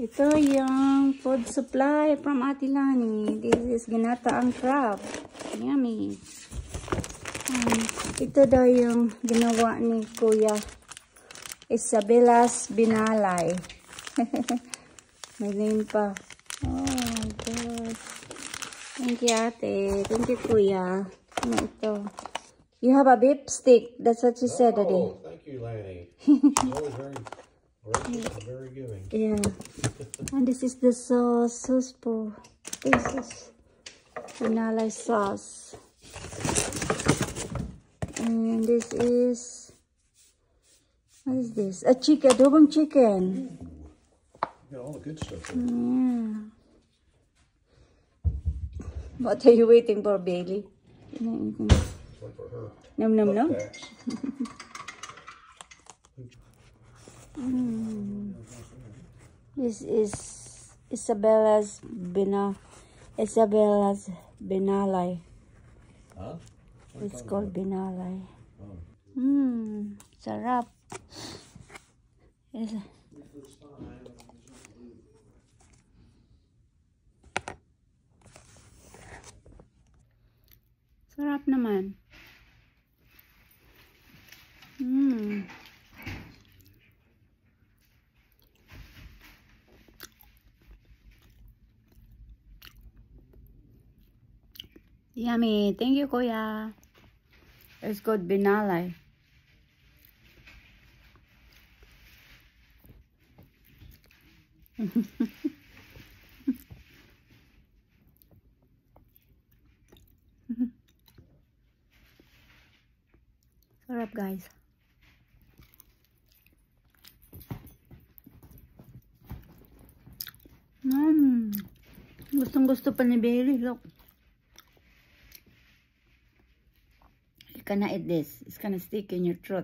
Ito yung food supply from Ate Lani. This is ginataang crab. Yummy. Ito daw yung ginawa ni Kuya Isabella's Binalay. May name pa. Oh my God. Thank you, Ate. Thank you, Kuya. Ano ito? You have a beef stick. That's what she said today. Oh, thank you, Lanny. Always very gracious and very giving. Yeah. And this is the sauce. Sauce po. This is Binalay sauce. And this is, what is this? A chicken, adobong chicken. You got all the good stuff there. Yeah. What are you waiting for, Bailey? Wait for her. Nom nom nom. Packs. This is Isabella's Binalay. Huh? It's called Binalay. Oh. Sarap. Yes. Sarap naman. Yummy. Thank you, Kuya. It's called Binalay. Sarap, guys. Gustong gusto pa ni Bailey. Look. You cannot eat this. It's gonna stick in your throat.